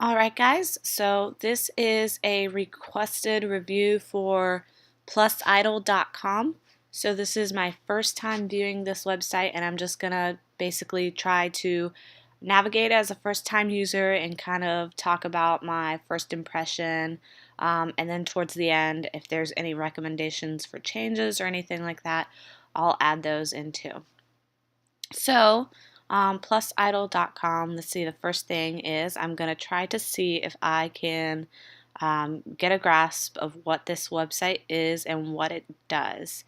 Alright guys, so this is a requested review for plusidol.com. So this is my first time viewing this website and I'm just gonna basically try to navigate as a first time user and kind of talk about my first impression, and then towards the end if there's any recommendations for changes or anything like that, I'll add those in too. So, plusidol.com, let's see, the first thing is I'm going to try to see if I can get a grasp of what this website is and what it does.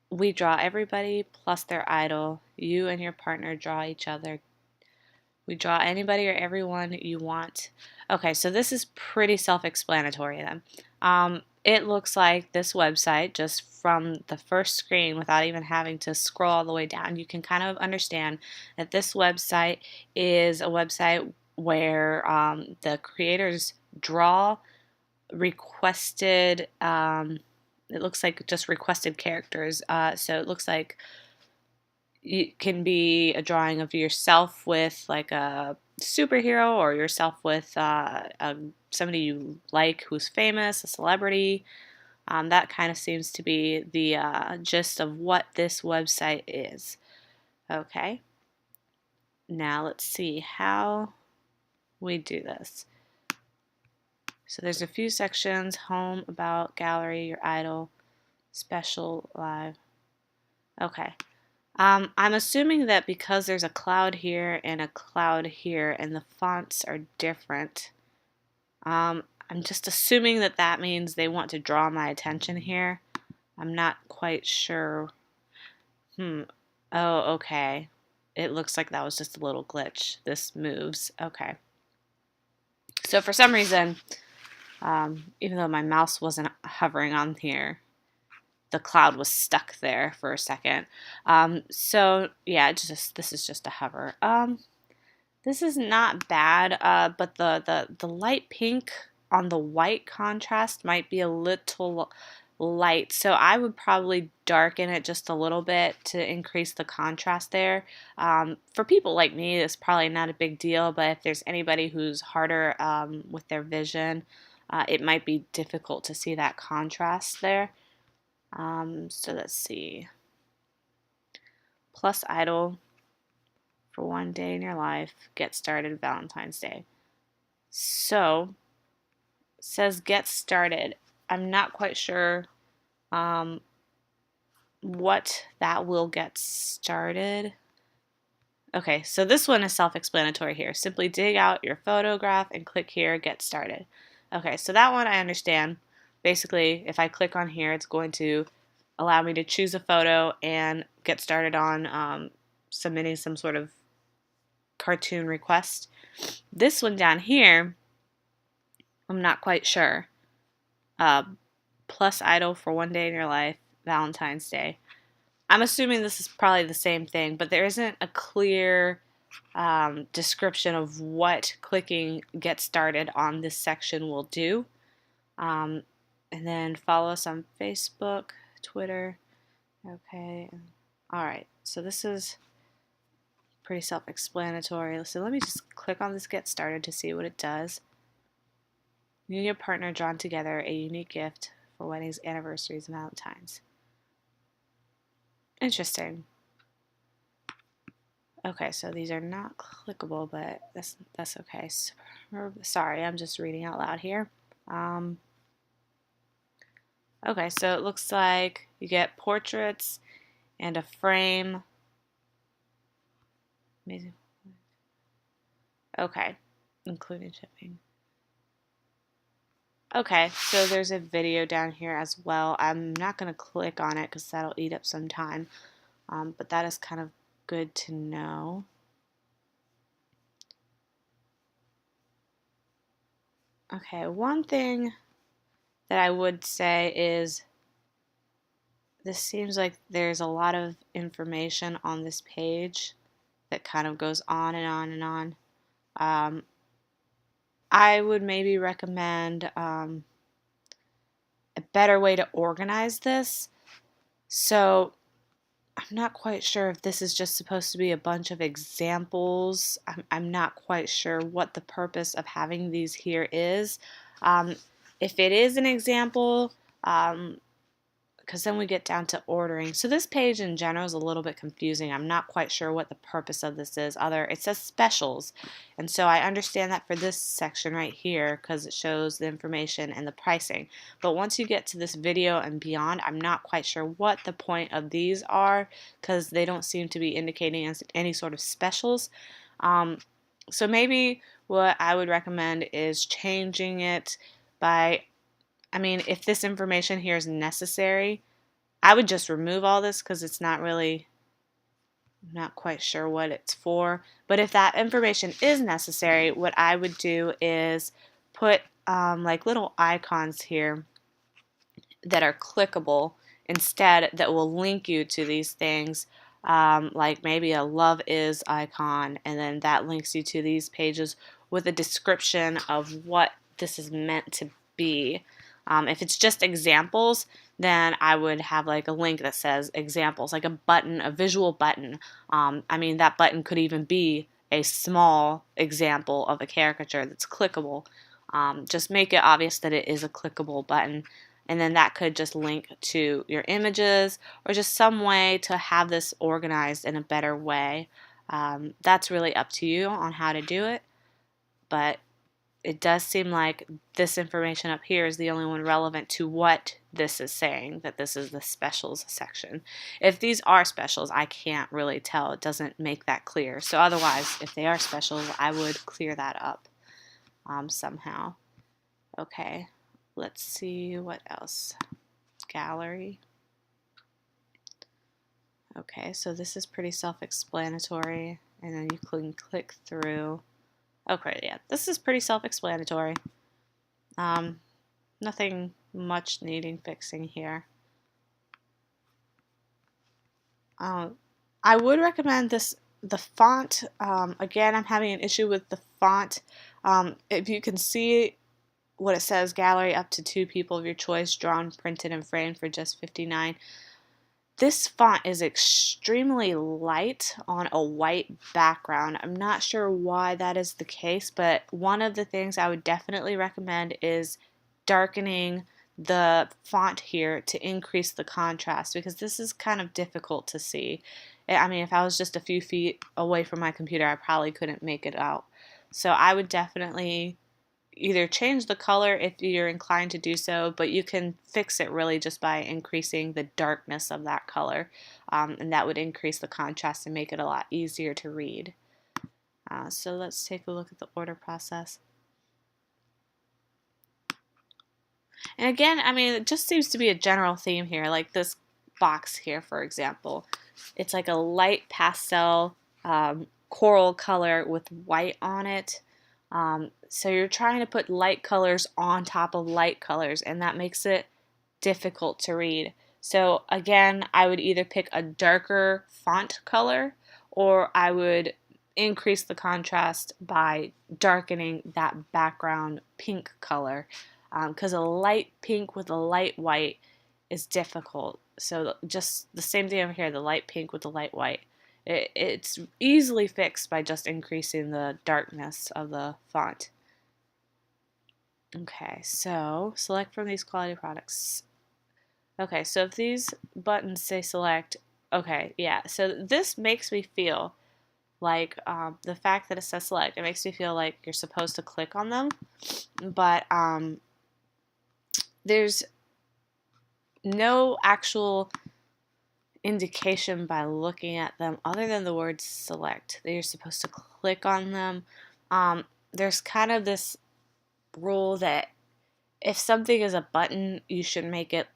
We draw everybody plus their idol. You and your partner draw each other. We draw anybody or everyone you want. Okay, so this is pretty self-explanatory then. It looks like this website, just from the first screen without even having to scroll all the way down, you can kind of understand that this website is a website where the creators draw requested, it looks like just requested characters. So it looks like it can be a drawing of yourself with like a superhero or yourself with somebody you like who's famous, a celebrity. That kind of seems to be the gist of what this website is. Okay, now let's see how we do this. So there's a few sections: home, about, gallery, your idol, special, live. Okay. I'm assuming that because there's a cloud here and a cloud here and the fonts are different, I'm just assuming that that means they want to draw my attention here. I'm not quite sure. Oh, okay. It looks like that was just a little glitch. This moves. Okay. So for some reason, even though my mouse wasn't hovering on here, the cloud was stuck there for a second. So yeah, this is just a hover. This is not bad, but the light pink on the white contrast might be a little light, so I would probably darken it just a little bit to increase the contrast there. For people like me, it's probably not a big deal, but if there's anybody who's harder with their vision, it might be difficult to see that contrast there. So let's see. Plus idol for one day in your life. Get started Valentine's Day. So it says get started. I'm not quite sure what that will get started. Okay, so this one is self-explanatory here. Simply dig out your photograph and click here, get started. Okay, so that one I understand. Basically, if I click on here, it's going to allow me to choose a photo and get started on submitting some sort of cartoon request. This one down here, I'm not quite sure. Plus idol for one day in your life, Valentine's Day. I'm assuming this is probably the same thing, but there isn't a clear description of what clicking get started on this section will do. And then follow us on Facebook, Twitter. Okay. All right. So this is pretty self-explanatory. So let me just click on this get started to see what it does. You and your partner drawn together a unique gift for weddings, anniversaries, and Valentine's. Interesting. Okay, so these are not clickable, but that's okay. Sorry, I'm just reading out loud here. Okay, so it looks like you get portraits and a frame. Amazing. Okay, including shipping. Okay, so there's a video down here as well. I'm not going to click on it because that'll eat up some time, but that is kind of good to know. Okay, one thing that I would say is this seems like there's a lot of information on this page that kind of goes on and on and on. I would maybe recommend a better way to organize this. So I'm not quite sure if this is just supposed to be a bunch of examples. I'm not quite sure what the purpose of having these here is. Um, if it is an example, because then we get down to ordering. So this page in general is a little bit confusing. I'm not quite sure what the purpose of this is. It says specials, and so I understand that for this section right here because it shows the information and the pricing. But once you get to this video and beyond, I'm not quite sure what the point of these are because they don't seem to be indicating any sort of specials. So maybe what I would recommend is changing it by, I mean, if this information here is necessary, I would just remove all this because it's not really, I'm not quite sure what it's for. But if that information is necessary, what I would do is put like little icons here that are clickable instead that will link you to these things. Like maybe a love is icon, and then that links you to these pages with a description of what this is meant to be. If it's just examples, then I would have like a link that says examples, like a button, a visual button. I mean, that button could even be a small example of a caricature that's clickable. Just make it obvious that it is a clickable button. And then that could just link to your images or just some way to have this organized in a better way. That's really up to you on how to do it, but it does seem like this information up here is the only one relevant to what this is saying, that this is the specials section. If these are specials, I can't really tell. It doesn't make that clear. So otherwise, if they are specials, I would clear that up somehow. Okay. Let's see what else. Gallery. Okay, so this is pretty self-explanatory, and then you can click through. Okay, yeah, this is pretty self-explanatory. Nothing much needing fixing here. I would recommend the font. Again, I'm having an issue with the font. If you can see what it says, gallery up to 2 people of your choice, drawn, printed, and framed for just $59. This font is extremely light on a white background. I'm not sure why that is the case, but one of the things I would definitely recommend is darkening the font here to increase the contrast, because this is kind of difficult to see. I mean, if I was just a few feet away from my computer, I probably couldn't make it out. So I would definitely either change the color if you're inclined to do so, but you can fix it really just by increasing the darkness of that color, and that would increase the contrast and make it a lot easier to read. So let's take a look at the order process. And again, I mean, it just seems to be a general theme here, like this box here, for example. It's like a light pastel coral color with white on it. So you're trying to put light colors on top of light colors, and that makes it difficult to read. So again, I would either pick a darker font color, or I would increase the contrast by darkening that background pink color, because a light pink with a light white is difficult. So just the same thing over here, the light pink with the light white. It's easily fixed by just increasing the darkness of the font. Okay, so select from these quality products. Okay, so if these buttons say select, okay, yeah, so this makes me feel like the fact that it says select, it makes me feel like you're supposed to click on them, but there's no actual indication by looking at them other than the word select that you're supposed to click on them. There's kind of this rule that if something is a button, you should make it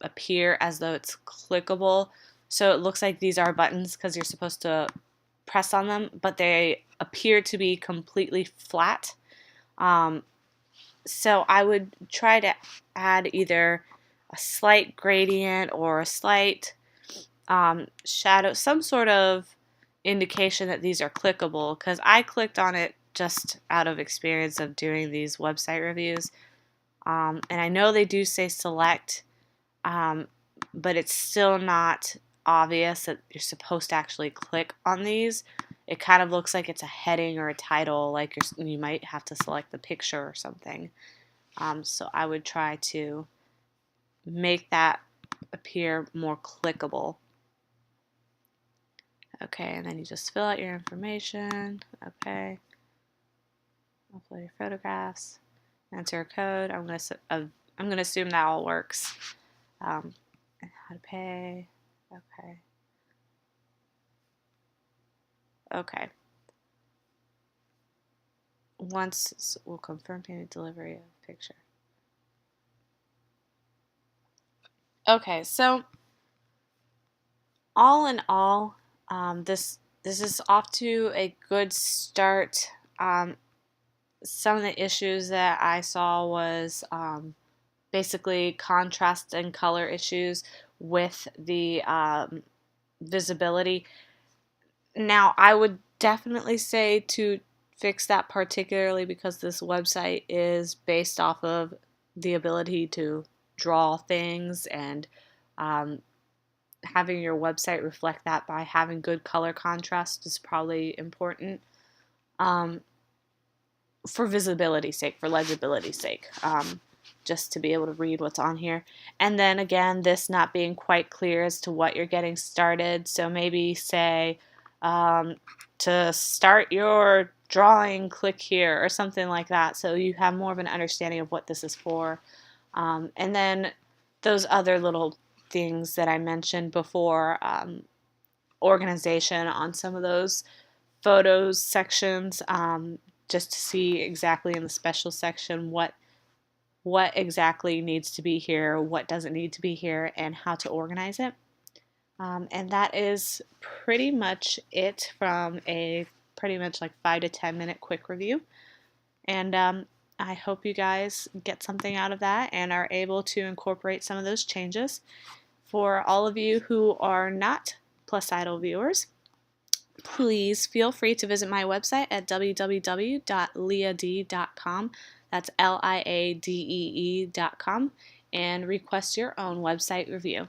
appear as though it's clickable. So it looks like these are buttons because you're supposed to press on them, but they appear to be completely flat. So I would try to add either a slight gradient or a slight shadow, some sort of indication that these are clickable, because I clicked on it just out of experience of doing these website reviews, and I know they do say select, but it's still not obvious that you're supposed to actually click on these. It kind of looks like it's a heading or a title, like you might have to select the picture or something. So I would try to make that appear more clickable. Okay, and then you just fill out your information. Okay, upload your photographs, enter a code. I'm gonna assume that all works. And how to pay. Okay. Okay. Once we'll confirm payment delivery of picture. Okay, so all in all, this is off to a good start. Some of the issues that I saw was basically contrast and color issues with the visibility. Now, I would definitely say to fix that, particularly because this website is based off of the ability to draw things, and having your website reflect that by having good color contrast is probably important for visibility's sake, for legibility's sake, just to be able to read what's on here. And then again, this not being quite clear as to what you're getting started, so maybe say to start your drawing, click here, or something like that, so you have more of an understanding of what this is for. And then those other little things that I mentioned before, organization on some of those photos sections, just to see exactly in the special section what exactly needs to be here, what doesn't need to be here, and how to organize it. And that is pretty much it from a pretty much like 5 to 10 minute quick review. And I hope you guys get something out of that and are able to incorporate some of those changes. For all of you who are not plusidol viewers, please feel free to visit my website at www.liad.com. That's liadee.com, and request your own website review.